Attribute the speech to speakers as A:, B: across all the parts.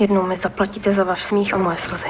A: Jednou mi zaplatíte za váš smích a moje slzy.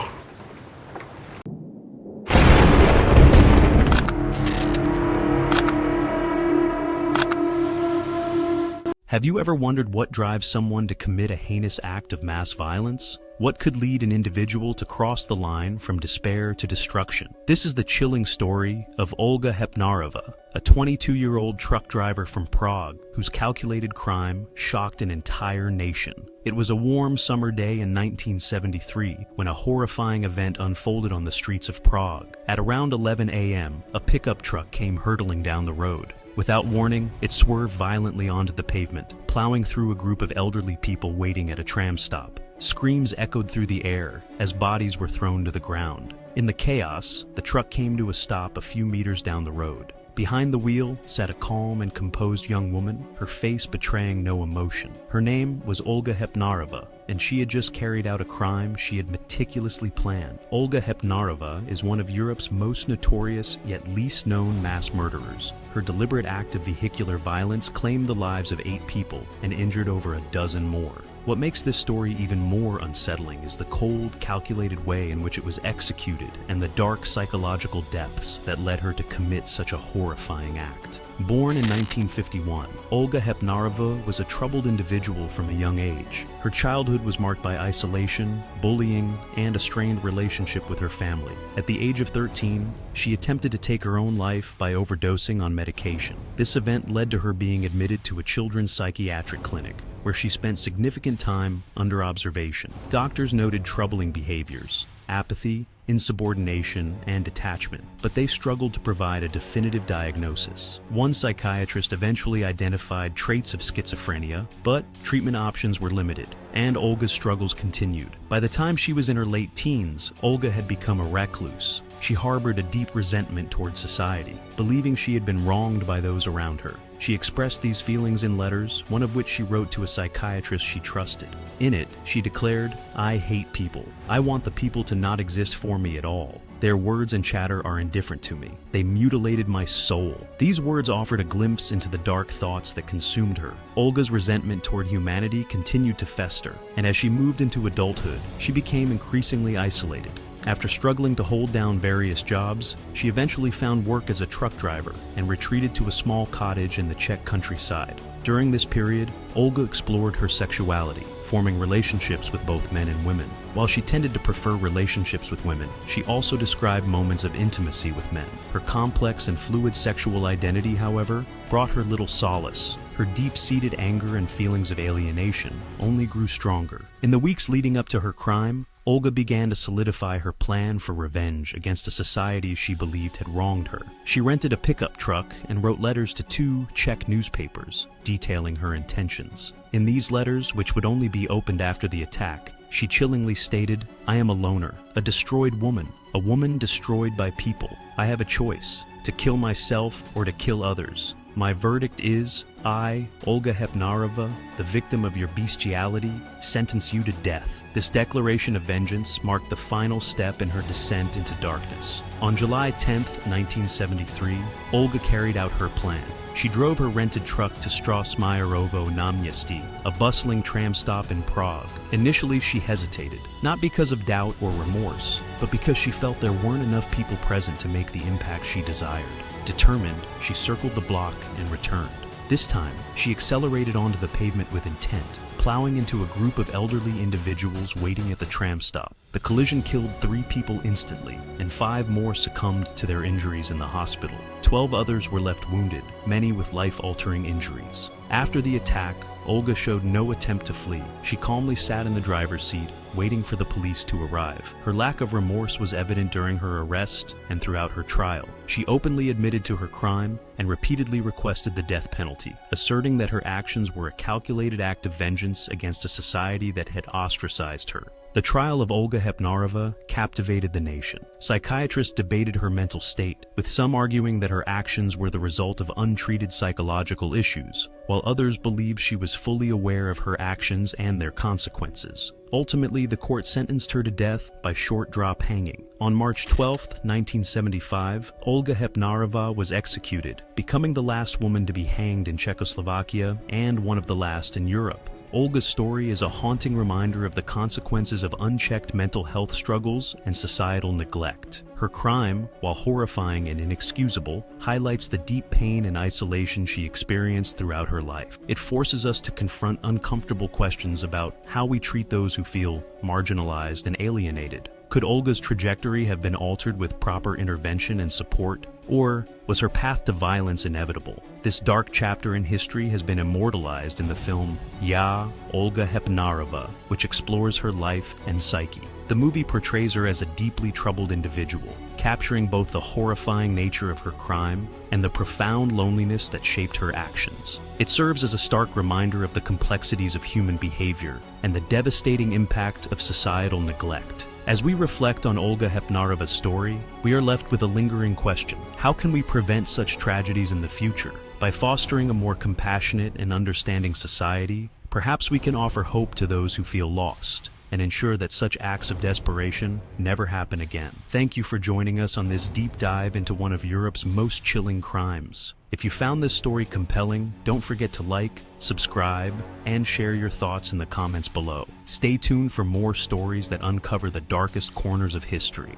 B: Have you ever wondered what drives someone to commit a heinous act of mass violence? What could lead an individual to cross the line from despair to destruction? This is the chilling story of Olga Hepnarová, a 22-year-old truck driver from Prague whose calculated crime shocked an entire nation. It was a warm summer day in 1973 when a horrifying event unfolded on the streets of Prague. At around 11 a.m., a pickup truck came hurtling down the road. Without warning, it swerved violently onto the pavement, plowing through a group of elderly people waiting at a tram stop. Screams echoed through the air as bodies were thrown to the ground. In the chaos, the truck came to a stop a few meters down the road. Behind the wheel sat a calm and composed young woman, her face betraying no emotion. Her name was Olga Hepnarová, and she had just carried out a crime she had meticulously planned. Olga Hepnarová is one of Europe's most notorious yet least known mass murderers. Her deliberate act of vehicular violence claimed the lives of 8 people and injured over a dozen more. What makes this story even more unsettling is the cold, calculated way in which it was executed and the dark psychological depths that led her to commit such a horrifying act. Born in 1951, Olga Hepnarová was a troubled individual from a young age. Her childhood was marked by isolation, bullying, and a strained relationship with her family. At the age of 13, she attempted to take her own life by overdosing on medication. This event led to her being admitted to a children's psychiatric clinic, where she spent significant time under observation. Doctors noted troubling behaviors, apathy, insubordination, and detachment, but they struggled to provide a definitive diagnosis. One psychiatrist eventually identified traits of schizophrenia, but treatment options were limited, and Olga's struggles continued. By the time she was in her late teens, Olga had become a recluse. She harbored a deep resentment towards society, believing she had been wronged by those around her. She expressed these feelings in letters, one of which she wrote to a psychiatrist she trusted. In it, she declared, "I hate people. I want the people to not exist for me at all. Their words and chatter are indifferent to me. They mutilated my soul." These words offered a glimpse into the dark thoughts that consumed her. Olga's resentment toward humanity continued to fester, and as she moved into adulthood, she became increasingly isolated. After struggling to hold down various jobs, she eventually found work as a truck driver and retreated to a small cottage in the Czech countryside. During this period, Olga explored her sexuality, forming relationships with both men and women. While she tended to prefer relationships with women, she also described moments of intimacy with men. Her complex and fluid sexual identity, however, brought her little solace. Her deep-seated anger and feelings of alienation only grew stronger. In the weeks leading up to her crime, Olga began to solidify her plan for revenge against a society she believed had wronged her. She rented a pickup truck and wrote letters to 2 Czech newspapers, detailing her intentions. In these letters, which would only be opened after the attack, she chillingly stated, "I am a loner, a destroyed woman, a woman destroyed by people. I have a choice, to kill myself or to kill others. My verdict is, I, Olga Hepnarová, the victim of your bestiality, sentence you to death." This declaration of vengeance marked the final step in her descent into darkness. On July 10, 1973, Olga carried out her plan. She drove her rented truck to Strasmayerovo Náměstí, a bustling tram stop in Prague. Initially, she hesitated, not because of doubt or remorse, but because she felt there weren't enough people present to make the impact she desired. Determined, she circled the block and returned. This time, she accelerated onto the pavement with intent, plowing into a group of elderly individuals waiting at the tram stop. The collision killed 3 people instantly, and 5 more succumbed to their injuries in the hospital. 12 others were left wounded, many with life-altering injuries. After the attack, Olga showed no attempt to flee. She calmly sat in the driver's seat, waiting for the police to arrive. Her lack of remorse was evident during her arrest and throughout her trial. She openly admitted to her crime and repeatedly requested the death penalty, asserting that her actions were a calculated act of vengeance against a society that had ostracized her. The trial of Olga Hepnarová captivated the nation. Psychiatrists debated her mental state, with some arguing that her actions were the result of untreated psychological issues, while others believed she was fully aware of her actions and their consequences. Ultimately, the court sentenced her to death by short drop hanging. On March 12, 1975, Olga Hepnarová was executed, becoming the last woman to be hanged in Czechoslovakia and one of the last in Europe. Olga's story is a haunting reminder of the consequences of unchecked mental health struggles and societal neglect. Her crime, while horrifying and inexcusable, highlights the deep pain and isolation she experienced throughout her life. It forces us to confront uncomfortable questions about how we treat those who feel marginalized and alienated. Could Olga's trajectory have been altered with proper intervention and support? Or was her path to violence inevitable? This dark chapter in history has been immortalized in the film Ya, Olga Hepnarová, which explores her life and psyche. The movie portrays her as a deeply troubled individual, capturing both the horrifying nature of her crime and the profound loneliness that shaped her actions. It serves as a stark reminder of the complexities of human behavior and the devastating impact of societal neglect. As we reflect on Olga Hepnarova's story, we are left with a lingering question. How can we prevent such tragedies in the future? By fostering a more compassionate and understanding society, perhaps we can offer hope to those who feel lost and ensure that such acts of desperation never happen again. Thank you for joining us on this deep dive into one of Europe's most chilling crimes. If you found this story compelling, don't forget to like, subscribe, and share your thoughts in the comments below. Stay tuned for more stories that uncover the darkest corners of history.